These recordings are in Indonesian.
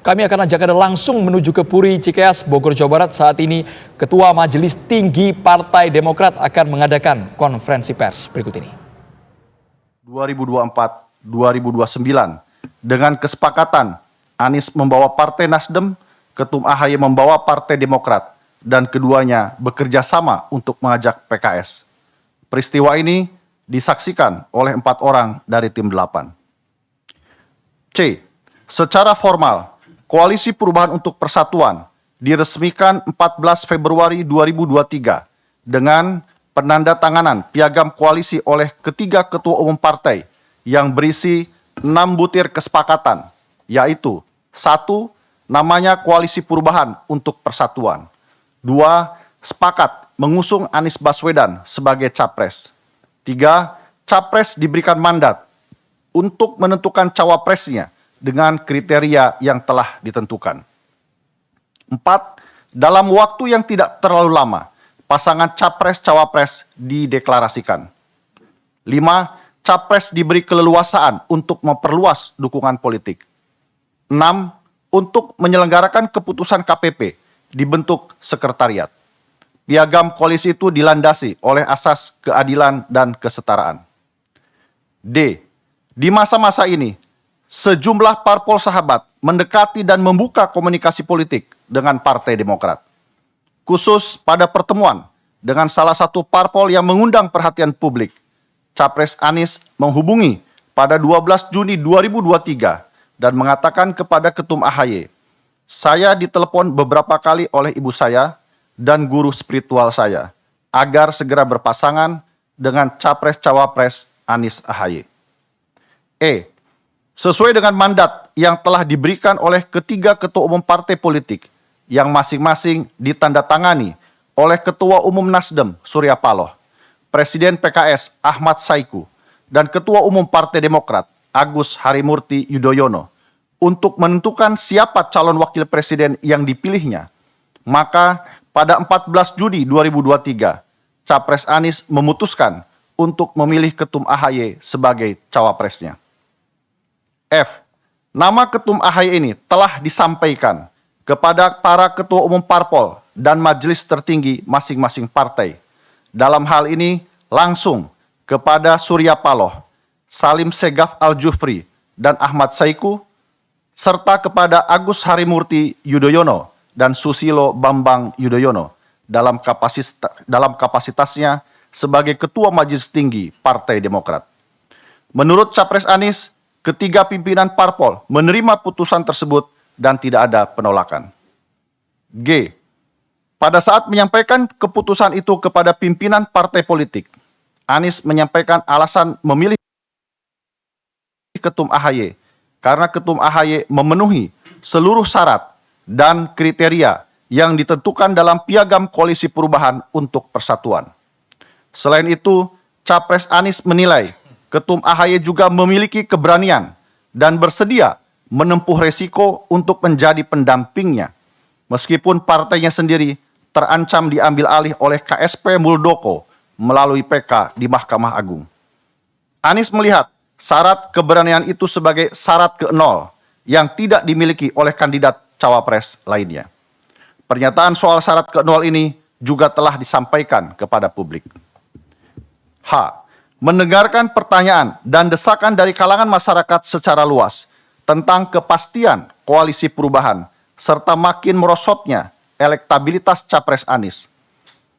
Kami akan ajak Anda langsung menuju ke Puri Cikeas, Bogor, Jawa Barat. Saat ini Ketua Majelis Tinggi Partai Demokrat akan mengadakan konferensi pers berikut ini. 2024-2029 dengan kesepakatan Anies membawa Partai Nasdem, Ketum AHY membawa Partai Demokrat, dan keduanya bekerja sama untuk mengajak PKS. Peristiwa ini disaksikan oleh 4 orang dari tim 8. C. Secara formal, Koalisi Perubahan untuk Persatuan diresmikan 14 Februari 2023 dengan penandatanganan piagam koalisi oleh ketiga ketua umum partai yang berisi 6 butir kesepakatan, yaitu 1. Namanya Koalisi Perubahan untuk Persatuan. 2. Sepakat mengusung Anies Baswedan sebagai capres. 3. Capres diberikan mandat untuk menentukan cawapresnya dengan kriteria yang telah ditentukan. 4. Dalam waktu yang tidak terlalu lama, pasangan capres-cawapres dideklarasikan. 5. Capres diberi keleluasaan untuk memperluas dukungan politik. 6. Untuk menyelenggarakan keputusan KPP dibentuk sekretariat. Piagam koalisi itu dilandasi oleh asas keadilan dan kesetaraan. D. Di masa-masa ini, sejumlah parpol sahabat mendekati dan membuka komunikasi politik dengan Partai Demokrat. Khusus pada pertemuan dengan salah satu parpol yang mengundang perhatian publik, Capres Anies menghubungi pada 12 Juni 2023 dan mengatakan kepada Ketum AHY, "Saya ditelepon beberapa kali oleh ibu saya dan guru spiritual saya agar segera berpasangan dengan Capres-Cawapres Anies AHY." E. Sesuai dengan mandat yang telah diberikan oleh ketiga ketua umum partai politik yang masing-masing ditandatangani oleh Ketua Umum Nasdem Surya Paloh, Presiden PKS Ahmad Saiku, dan Ketua Umum Partai Demokrat Agus Harimurti Yudhoyono untuk menentukan siapa calon wakil presiden yang dipilihnya, maka pada 14 Juni 2023, Capres Anies memutuskan untuk memilih Ketum AHY sebagai cawapresnya. F. Nama Ketum AHY ini telah disampaikan kepada para ketua umum parpol dan majelis tertinggi masing-masing partai. Dalam hal ini langsung kepada Surya Paloh, Salim Segaf Al-Jufri, dan Ahmad Saiku, serta kepada Agus Harimurti Yudhoyono dan Susilo Bambang Yudhoyono dalam kapasitasnya sebagai Ketua Majelis Tinggi Partai Demokrat. Menurut Capres Anies, ketiga pimpinan parpol menerima putusan tersebut dan tidak ada penolakan. G. Pada saat menyampaikan keputusan itu kepada pimpinan partai politik, Anies menyampaikan alasan memilih Ketum AHY karena Ketum AHY memenuhi seluruh syarat dan kriteria yang ditentukan dalam Piagam Koalisi Perubahan untuk Persatuan. Selain itu, Capres Anies menilai Ketum AHY juga memiliki keberanian dan bersedia menempuh resiko untuk menjadi pendampingnya, meskipun partainya sendiri terancam diambil alih oleh KSP Muldoko melalui PK di Mahkamah Agung. Anies melihat syarat keberanian itu sebagai syarat ke-0 yang tidak dimiliki oleh kandidat cawapres lainnya. Pernyataan soal syarat ke-0 ini juga telah disampaikan kepada publik. H. Mendengarkan pertanyaan dan desakan dari kalangan masyarakat secara luas tentang kepastian koalisi perubahan serta makin merosotnya elektabilitas Capres Anies.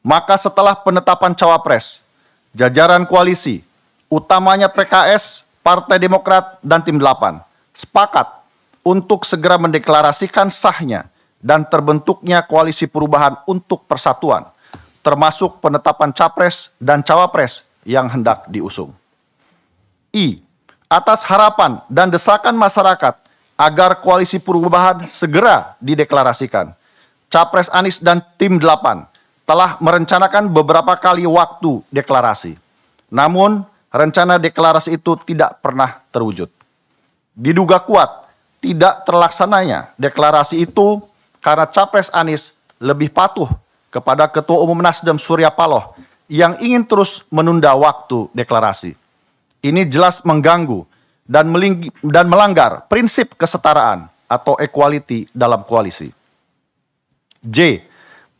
Maka setelah penetapan cawapres, jajaran koalisi, utamanya PKS, Partai Demokrat, dan Tim 8, sepakat untuk segera mendeklarasikan sahnya dan terbentuknya koalisi perubahan untuk persatuan, termasuk penetapan capres dan cawapres yang hendak diusung. I. Atas harapan dan desakan masyarakat agar koalisi perubahan segera dideklarasikan, Capres Anies dan Tim 8 telah merencanakan beberapa kali waktu deklarasi. Namun, rencana deklarasi itu tidak pernah terwujud. Diduga kuat tidak terlaksananya deklarasi itu karena Capres Anies lebih patuh kepada Ketua Umum Nasdem Surya Paloh yang ingin terus menunda waktu deklarasi. Ini jelas mengganggu dan melanggar prinsip kesetaraan atau equality dalam koalisi. J.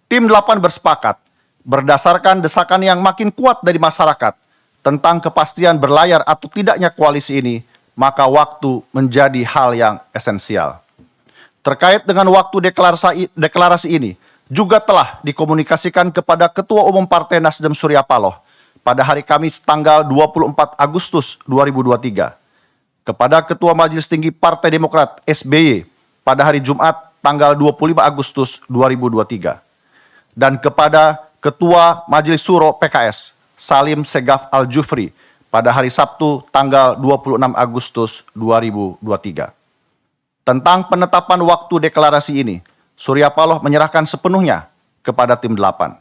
Tim 8 bersepakat berdasarkan desakan yang makin kuat dari masyarakat tentang kepastian berlayar atau tidaknya koalisi ini, maka waktu menjadi hal yang esensial. Terkait dengan waktu deklarasi ini, juga telah dikomunikasikan kepada Ketua Umum Partai Nasdem Surya Paloh pada hari Kamis tanggal 24 Agustus 2023, kepada Ketua Majelis Tinggi Partai Demokrat SBY pada hari Jumat tanggal 25 Agustus 2023, dan kepada Ketua Majelis Suro PKS Salim Segaf Al-Jufri pada hari Sabtu tanggal 26 Agustus 2023. Tentang penetapan waktu deklarasi ini, Surya Paloh menyerahkan sepenuhnya kepada tim 8.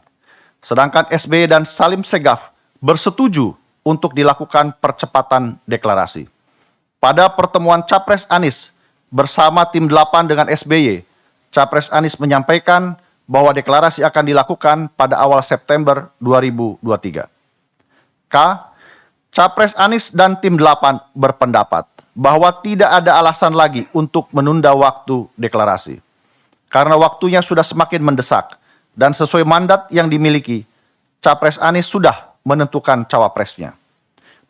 Sedangkan SBY dan Salim Segaf bersetuju untuk dilakukan percepatan deklarasi. Pada pertemuan Capres Anies bersama tim 8 dengan SBY, Capres Anies menyampaikan bahwa deklarasi akan dilakukan pada awal September 2023. K. Capres Anies dan tim 8 berpendapat bahwa tidak ada alasan lagi untuk menunda waktu deklarasi, karena waktunya sudah semakin mendesak dan sesuai mandat yang dimiliki, Capres Anies sudah menentukan cawapresnya.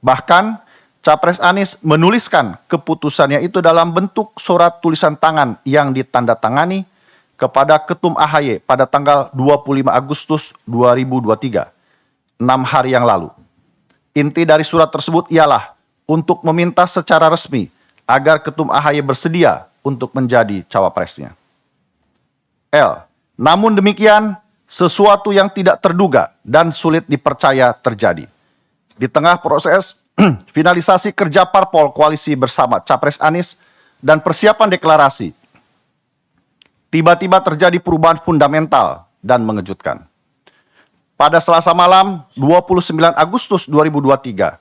Bahkan, Capres Anies menuliskan keputusannya itu dalam bentuk surat tulisan tangan yang ditandatangani kepada Ketum AHY pada tanggal 25 Agustus 2023, 6 hari yang lalu. Inti dari surat tersebut ialah untuk meminta secara resmi agar Ketum AHY bersedia untuk menjadi cawapresnya. L. Namun demikian, sesuatu yang tidak terduga dan sulit dipercaya terjadi. Di tengah proses finalisasi kerja parpol koalisi bersama Capres Anies dan persiapan deklarasi, tiba-tiba terjadi perubahan fundamental dan mengejutkan. Pada Selasa malam 29 Agustus 2023,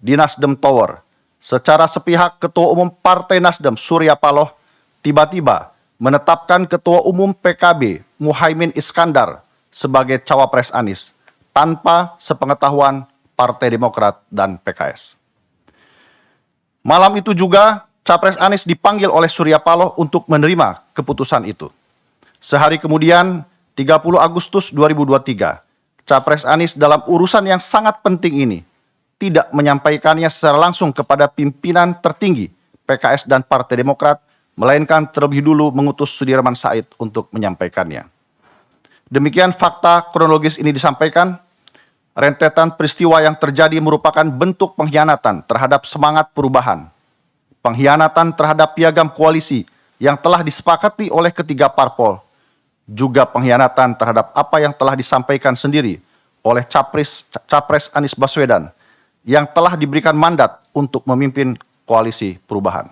di Nasdem Tower, secara sepihak Ketua Umum Partai Nasdem Surya Paloh tiba-tiba menetapkan Ketua Umum PKB Muhaimin Iskandar sebagai cawapres Anies tanpa sepengetahuan Partai Demokrat dan PKS. Malam itu juga Capres Anies dipanggil oleh Surya Paloh untuk menerima keputusan itu. Sehari kemudian, 30 Agustus 2023, Capres Anies dalam urusan yang sangat penting ini tidak menyampaikannya secara langsung kepada pimpinan tertinggi PKS dan Partai Demokrat, melainkan terlebih dulu mengutus Sudirman Said untuk menyampaikannya. Demikian fakta kronologis ini disampaikan. Rentetan peristiwa yang terjadi merupakan bentuk pengkhianatan terhadap semangat perubahan, pengkhianatan terhadap piagam koalisi yang telah disepakati oleh ketiga parpol, juga pengkhianatan terhadap apa yang telah disampaikan sendiri oleh Capres Anies Baswedan yang telah diberikan mandat untuk memimpin koalisi perubahan.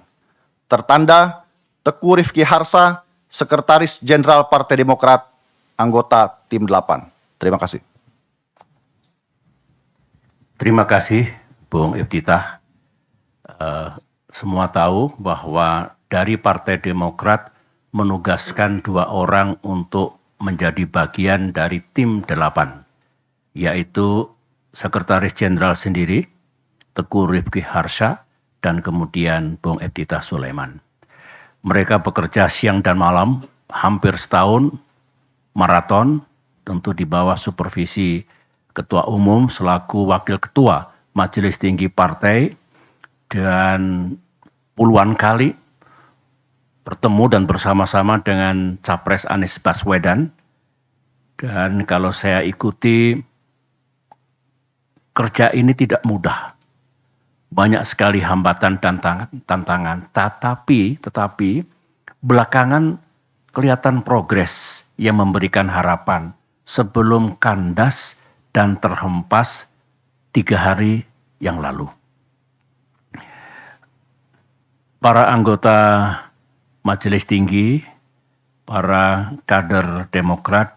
Tertanda Teguh Rifki Harsa, Sekretaris Jenderal Partai Demokrat, anggota Tim 8. Terima kasih. Terima kasih, Bung Iftitah. Semua tahu bahwa dari Partai Demokrat menugaskan 2 orang untuk menjadi bagian dari Tim 8, yaitu Sekretaris Jenderal sendiri, Teguh Rifki Harsha, dan kemudian Bung Iftitah Sulaiman. Mereka bekerja siang dan malam, hampir setahun, maraton, tentu di bawah supervisi Ketua Umum selaku Wakil Ketua Majelis Tinggi Partai, dan puluhan kali bertemu dan bersama-sama dengan Capres Anies Baswedan. Dan kalau saya ikuti, kerja ini tidak mudah. Banyak sekali hambatan dan tantangan, tetapi belakangan kelihatan progres yang memberikan harapan sebelum kandas dan terhempas 3 hari yang lalu. Para anggota Majelis Tinggi, para kader Demokrat,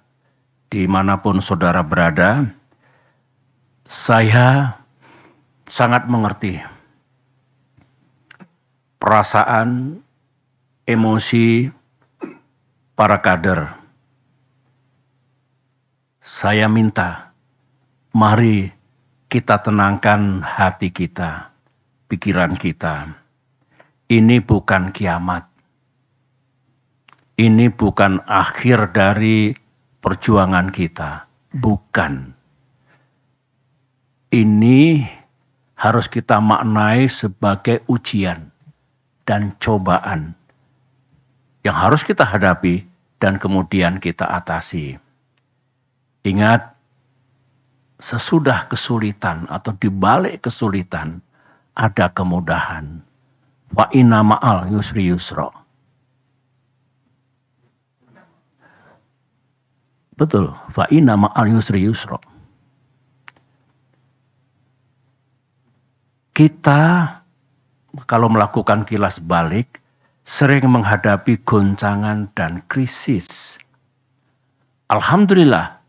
dimanapun saudara berada, saya sangat mengerti perasaan, emosi para kader. Saya minta, mari kita tenangkan hati kita, pikiran kita. Ini bukan kiamat. ini bukan akhir dari perjuangan kita. Bukan. Ini harus kita maknai sebagai ujian dan cobaan yang harus kita hadapi dan kemudian kita atasi. Ingat, sesudah kesulitan atau di balik kesulitan ada kemudahan. Fa inna ma'al yusri yusra. Betul, fa inna ma'al yusri yusra. Kita kalau melakukan kilas balik sering menghadapi goncangan dan krisis. Alhamdulillah,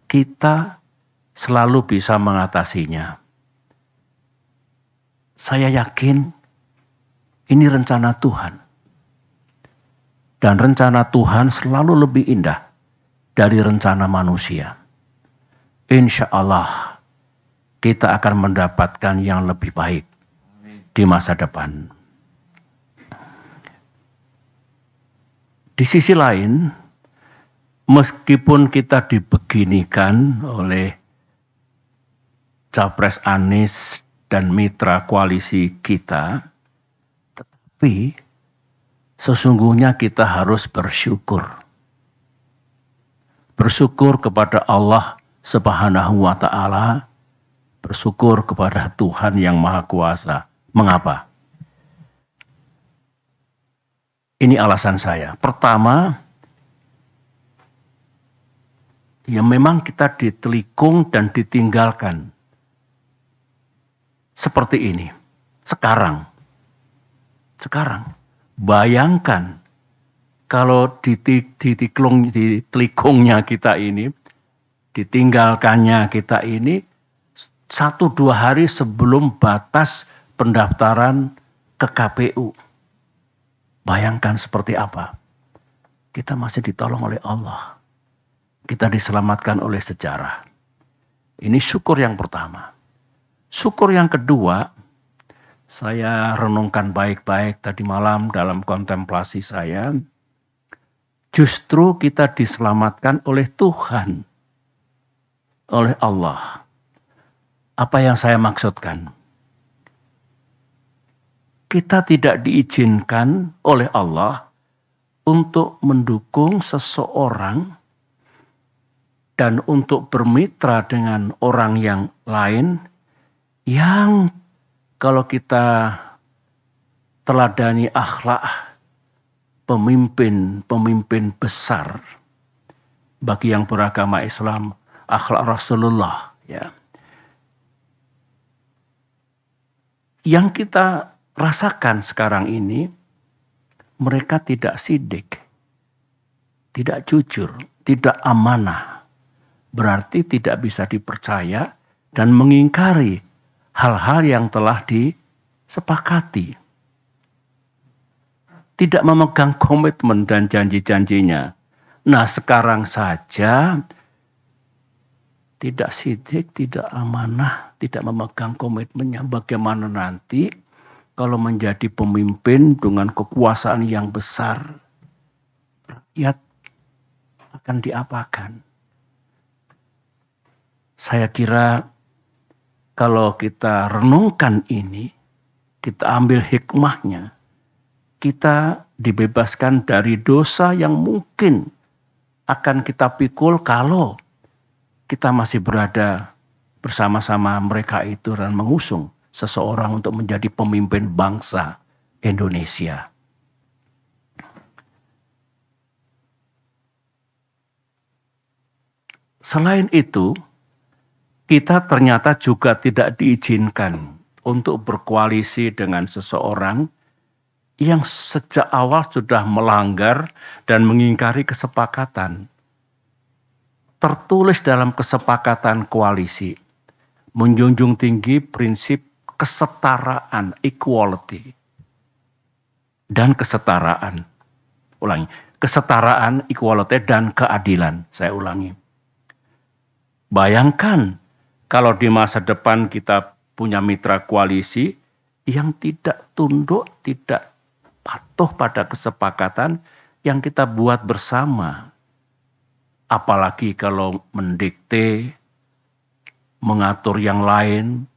kita selalu bisa mengatasinya. Saya yakin ini rencana Tuhan. Dan rencana Tuhan selalu lebih indah dari rencana manusia. Insya Allah kita akan mendapatkan yang lebih baik di masa depan. Di sisi lain, meskipun kita dibeginikan oleh Capres Anies dan mitra koalisi kita, tetapi sesungguhnya kita harus bersyukur. Bersyukur kepada Allah Subhanahu wa Ta'ala, bersyukur kepada Tuhan yang Maha Kuasa. Mengapa? Ini alasan saya. Pertama, ya memang kita ditelikung dan ditinggalkan. Seperti ini. Sekarang. Bayangkan kalau ditelikungnya kita ini, ditinggalkannya kita ini, 1-2 hari sebelum batas pendaftaran ke KPU. Bayangkan seperti apa. Kita masih ditolong oleh Allah. Kita diselamatkan oleh sejarah. Ini syukur yang pertama. Syukur yang kedua, saya renungkan baik-baik tadi malam dalam kontemplasi saya. Justru kita diselamatkan oleh Tuhan. Oleh Allah. Apa yang saya maksudkan? Kita tidak diizinkan oleh Allah untuk mendukung seseorang dan untuk bermitra dengan orang yang lain yang kalau kita teladani akhlak pemimpin besar bagi yang beragama Islam, akhlak Rasulullah, ya. Yang kita rasakan sekarang ini, mereka tidak sidik, tidak jujur, tidak amanah. Berarti tidak bisa dipercaya dan mengingkari hal-hal yang telah disepakati. Tidak memegang komitmen dan janji-janjinya. Nah, sekarang saja tidak sidik, tidak amanah, tidak memegang komitmennya. Bagaimana nanti kalau menjadi pemimpin dengan kekuasaan yang besar, rakyat akan diapakan? Saya kira kalau kita renungkan ini, kita ambil hikmahnya, kita dibebaskan dari dosa yang mungkin akan kita pikul kalau kita masih berada bersama-sama mereka itu dan mengusung seseorang untuk menjadi pemimpin bangsa Indonesia. Selain itu, kita ternyata juga tidak diizinkan untuk berkoalisi dengan seseorang yang sejak awal sudah melanggar dan mengingkari kesepakatan. Tertulis dalam kesepakatan koalisi, menjunjung tinggi prinsip kesetaraan, equality, dan kesetaraan. Ulangi, kesetaraan, equality, dan keadilan. Saya ulangi. Bayangkan kalau di masa depan kita punya mitra koalisi yang tidak tunduk, tidak patuh pada kesepakatan, yang kita buat bersama. Apalagi kalau mendikte, mengatur yang lain,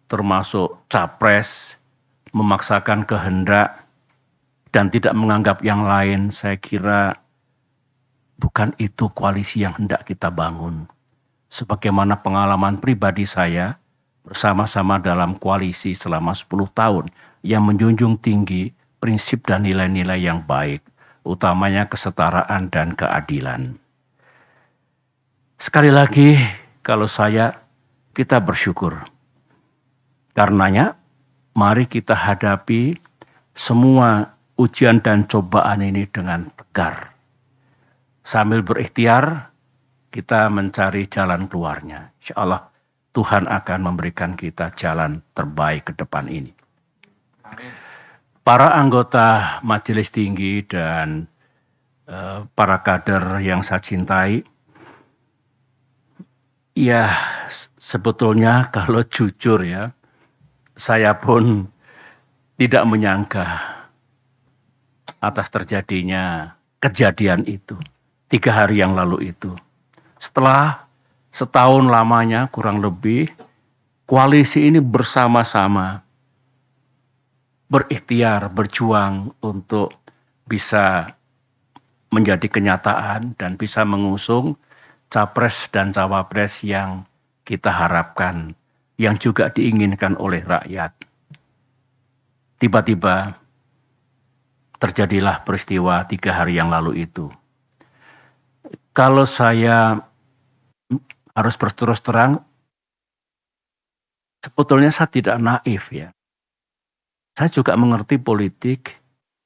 termasuk capres, memaksakan kehendak, dan tidak menganggap yang lain, saya kira bukan itu koalisi yang hendak kita bangun. Sebagaimana pengalaman pribadi saya, bersama-sama dalam koalisi selama 10 tahun, yang menjunjung tinggi prinsip dan nilai-nilai yang baik, utamanya kesetaraan dan keadilan. Sekali lagi, kalau kita bersyukur. Karenanya, mari kita hadapi semua ujian dan cobaan ini dengan tegar. Sambil berikhtiar, kita mencari jalan keluarnya. Insya Allah, Tuhan akan memberikan kita jalan terbaik ke depan ini. Para anggota Majelis Tinggi dan para kader yang saya cintai, ya sebetulnya kalau jujur ya, saya pun tidak menyangka atas terjadinya kejadian itu 3 hari yang lalu itu. Setelah setahun lamanya kurang lebih, koalisi ini bersama-sama berikhtiar, berjuang untuk bisa menjadi kenyataan dan bisa mengusung capres dan cawapres yang kita harapkan, yang juga diinginkan oleh rakyat. Tiba-tiba terjadilah peristiwa 3 hari yang lalu itu. Kalau saya harus berterus terang, sebetulnya saya tidak naif ya. Saya juga mengerti politik.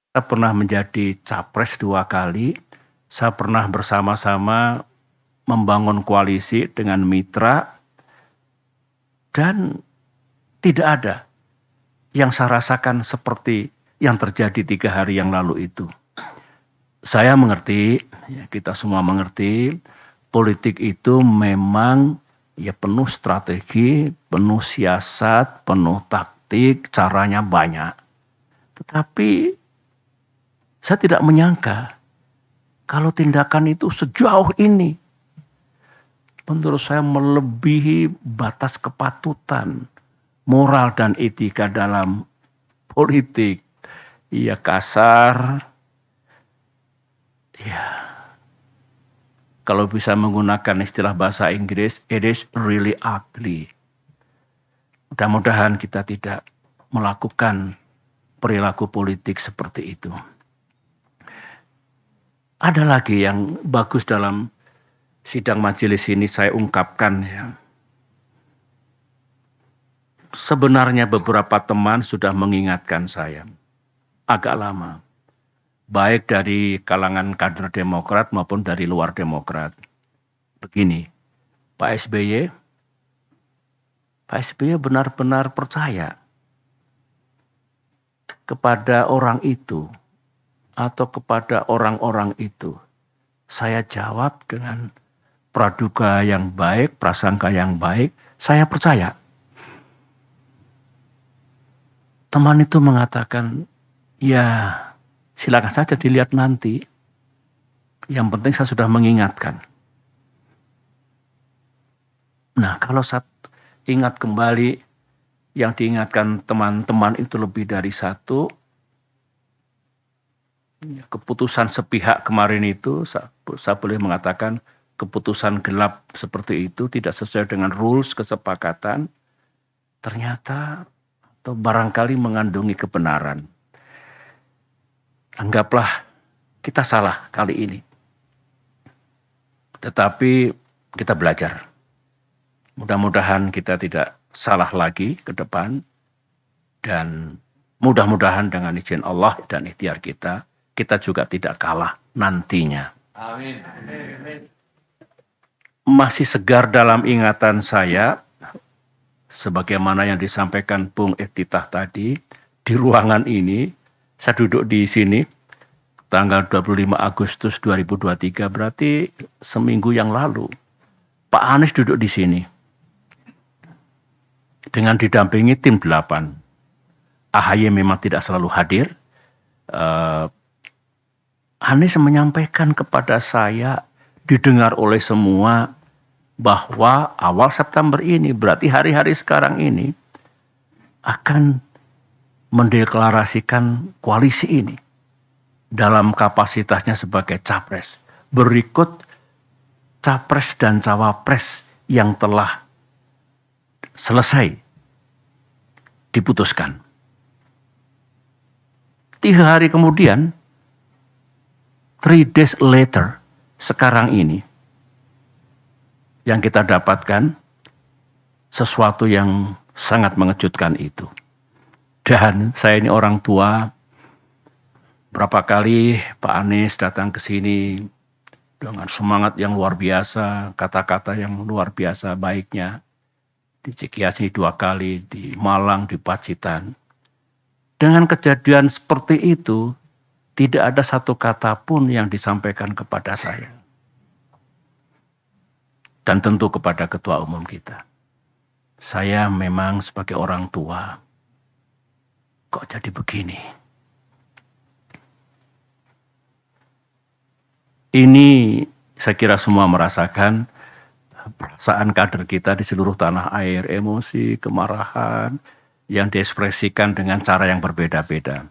Saya pernah menjadi capres 2 kali. Saya pernah bersama-sama membangun koalisi dengan mitra. Dan tidak ada yang saya rasakan seperti yang terjadi 3 hari yang lalu itu. Saya mengerti, ya kita semua mengerti, politik itu memang ya penuh strategi, penuh siasat, penuh taktik, caranya banyak. Tetapi saya tidak menyangka kalau tindakan itu sejauh ini, menurut saya melebihi batas kepatutan, moral dan etika dalam politik. Ya kasar, ya kalau bisa menggunakan istilah bahasa Inggris, it is really ugly. Mudah-mudahan kita tidak melakukan perilaku politik seperti itu. Ada lagi yang bagus dalam sidang majelis ini saya ungkapkan ya. Sebenarnya beberapa teman sudah mengingatkan saya agak lama. Baik dari kalangan kader Demokrat maupun dari luar Demokrat. Begini, Pak SBY benar-benar percaya kepada orang itu atau kepada orang-orang itu. Saya jawab dengan praduga yang baik, prasangka yang baik, saya percaya. Teman itu mengatakan, ya silakan saja dilihat nanti. Yang penting saya sudah mengingatkan. Nah, kalau saya ingat kembali yang diingatkan teman-teman itu lebih dari 1. Keputusan sepihak kemarin itu, saya boleh mengatakan keputusan gelap seperti itu tidak sesuai dengan rules kesepakatan. Ternyata atau barangkali mengandungi kebenaran. Anggaplah kita salah kali ini. Tetapi kita belajar. Mudah-mudahan kita tidak salah lagi ke depan. Dan mudah-mudahan dengan izin Allah dan ikhtiar kita, kita juga tidak kalah nantinya. Amin. Masih segar dalam ingatan saya, sebagaimana yang disampaikan Bung Iftitah tadi, di ruangan ini, saya duduk di sini tanggal 25 Agustus 2023, berarti seminggu yang lalu. Pak Anies duduk di sini dengan didampingi tim 8. AHY memang tidak selalu hadir. Anies menyampaikan kepada saya, didengar oleh semua, bahwa awal September ini, berarti hari-hari sekarang ini, akan mendeklarasikan koalisi ini dalam kapasitasnya sebagai capres. Berikut capres dan cawapres yang telah selesai diputuskan. 3 hari kemudian, 3 days later, sekarang ini, yang kita dapatkan sesuatu yang sangat mengejutkan itu. Dan saya ini orang tua, berapa kali Pak Anies datang ke sini dengan semangat yang luar biasa, kata-kata yang luar biasa baiknya. Di Cikias 2 kali, di Malang, di Pacitan. Dengan kejadian seperti itu, tidak ada satu kata pun yang disampaikan kepada saya. Dan tentu kepada ketua umum kita. Saya memang sebagai orang tua, kok jadi begini? Ini saya kira semua merasakan perasaan kader kita di seluruh tanah air, emosi, kemarahan, yang diekspresikan dengan cara yang berbeda-beda.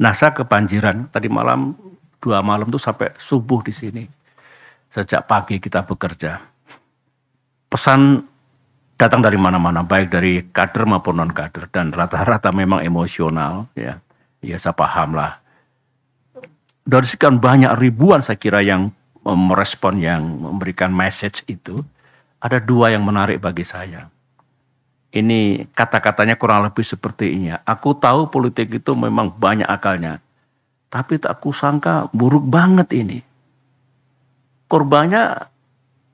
Nah, saya kebanjiran tadi malam, 2 malam tuh sampai subuh di sini. Sejak pagi kita bekerja. Pesan datang dari mana-mana, baik dari kader maupun non-kader, dan rata-rata memang emosional, ya. Ya, saya paham lah. Dari sekian banyak ribuan saya kira yang merespon, yang memberikan message itu, ada 2 yang menarik bagi saya. Ini kata-katanya kurang lebih seperti ini. Aku tahu politik itu memang banyak akalnya. Tapi tak kusangka buruk banget ini. Korbannya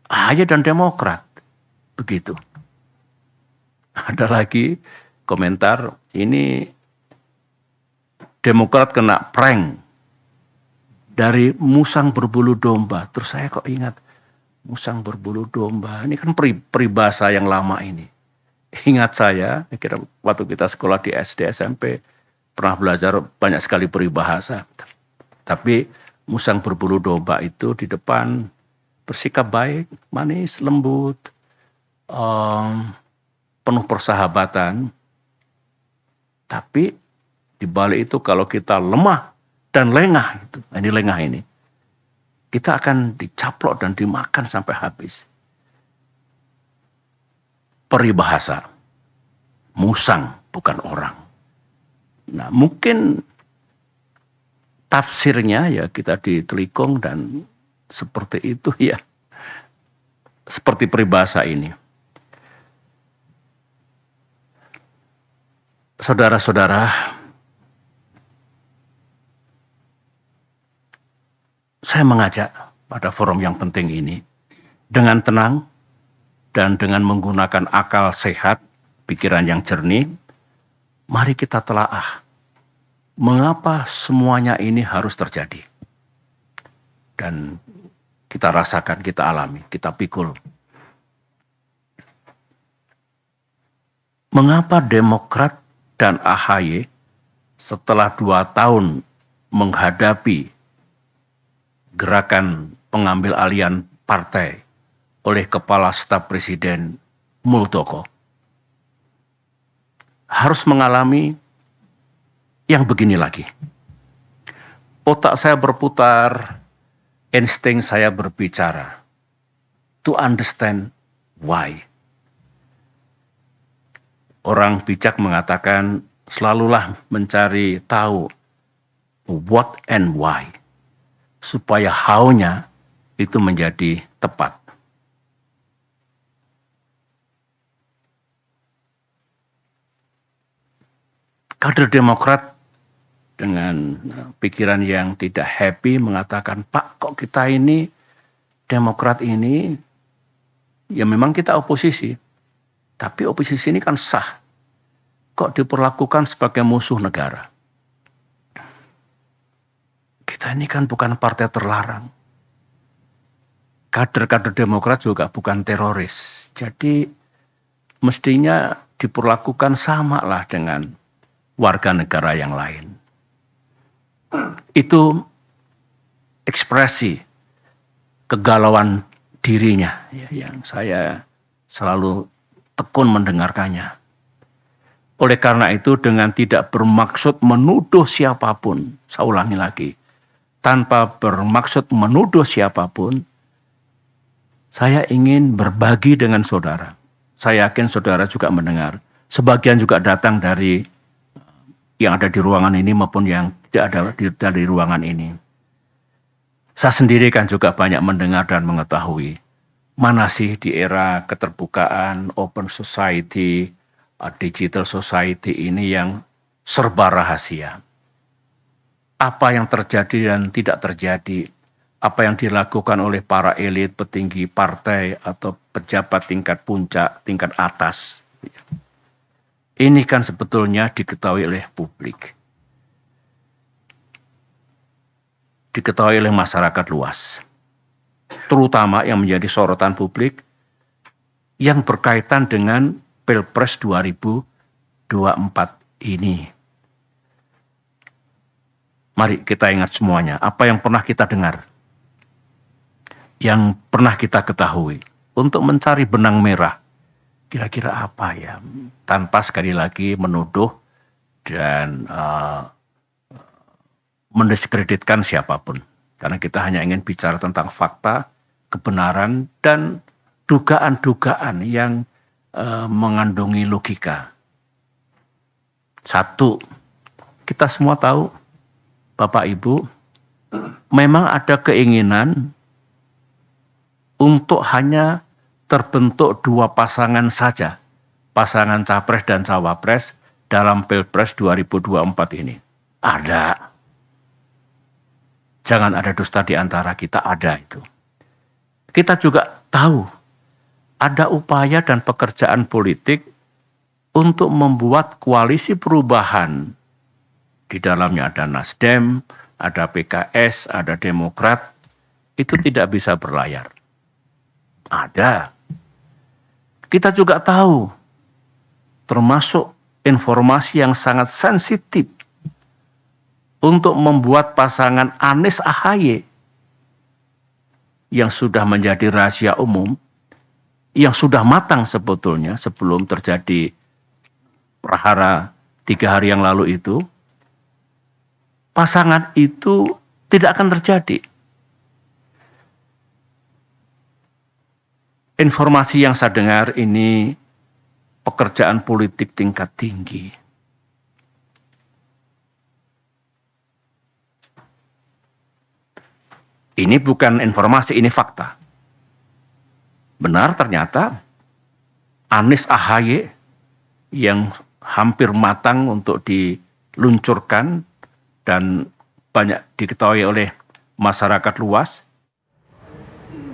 AHY dan Demokrat. Begitu. Ada lagi komentar, ini Demokrat kena prank dari musang berbulu domba. Terus saya kok ingat, musang berbulu domba. Ini kan peribahasa yang lama ini. Ingat saya kira waktu kita sekolah di SD, SMP, pernah belajar banyak sekali peribahasa. Tapi musang berbulu domba itu di depan bersikap baik, manis, lembut, penuh persahabatan. Tapi di balik itu kalau kita lemah dan lengah, ini lengah ini, kita akan dicaplok dan dimakan sampai habis. Peribahasa, musang bukan orang. Nah, mungkin tafsirnya ya kita ditelikung dan seperti itu ya. Seperti peribahasa ini. Saudara-saudara, saya mengajak pada forum yang penting ini dengan tenang dan dengan menggunakan akal sehat, pikiran yang jernih, mari kita telaah mengapa semuanya ini harus terjadi. Dan kita rasakan, kita alami, kita pikul. Mengapa Demokrat dan AHY setelah 2 tahun menghadapi gerakan pengambil alihan partai oleh Kepala Staf Presiden Muldoko, harus mengalami yang begini lagi. Otak saya berputar, insting saya berbicara, to understand why. Orang bijak mengatakan, selalulah mencari tahu what and why, supaya how-nya itu menjadi tepat. Kader Demokrat dengan pikiran yang tidak happy mengatakan, Pak, kok kita ini, Demokrat ini, ya memang kita oposisi. Tapi oposisi ini kan sah. Kok diperlakukan sebagai musuh negara? Kita ini kan bukan partai terlarang. Kader-kader Demokrat juga bukan teroris. Jadi mestinya diperlakukan sama lah dengan warga negara yang lain. Itu ekspresi kegalauan dirinya yang saya selalu tekun mendengarkannya. Oleh karena itu dengan tidak bermaksud menuduh siapapun, saya ulangi lagi, tanpa bermaksud menuduh siapapun, saya ingin berbagi dengan saudara. Saya yakin saudara juga mendengar. Sebagian juga datang dari yang ada di ruangan ini maupun yang tidak ada dari ruangan ini. Saya sendiri kan juga banyak mendengar dan mengetahui mana sih di era keterbukaan, open society, digital society ini yang serba rahasia. Apa yang terjadi dan tidak terjadi, apa yang dilakukan oleh para elit, petinggi partai atau pejabat tingkat puncak, tingkat atas. Ini kan sebetulnya diketahui oleh publik. Diketahui oleh masyarakat luas. Terutama yang menjadi sorotan publik yang berkaitan dengan Pilpres 2024 ini. Mari kita ingat semuanya, apa yang pernah kita dengar, yang pernah kita ketahui, untuk mencari benang merah. Kira-kira apa ya? Tanpa sekali lagi menuduh dan mendiskreditkan siapapun. Karena kita hanya ingin bicara tentang fakta, kebenaran, dan dugaan-dugaan yang mengandungi logika. Satu, kita semua tahu, Bapak Ibu, memang ada keinginan untuk hanya terbentuk dua pasangan saja, pasangan capres dan cawapres dalam Pilpres 2024 ini. Ada. Jangan ada dusta di antara kita, ada itu. Kita juga tahu ada upaya dan pekerjaan politik untuk membuat koalisi perubahan. Di dalamnya ada Nasdem, ada PKS, ada Demokrat. Itu tidak bisa berlayar. Ada. Kita juga tahu, termasuk informasi yang sangat sensitif untuk membuat pasangan Anies AHY yang sudah menjadi rahasia umum, yang sudah matang sebetulnya sebelum terjadi prahara 3 hari yang lalu itu, pasangan itu tidak akan terjadi. Informasi yang saya dengar ini pekerjaan politik tingkat tinggi. Ini bukan informasi, ini fakta. Benar ternyata Anies AHY yang hampir matang untuk diluncurkan dan banyak diketahui oleh masyarakat luas,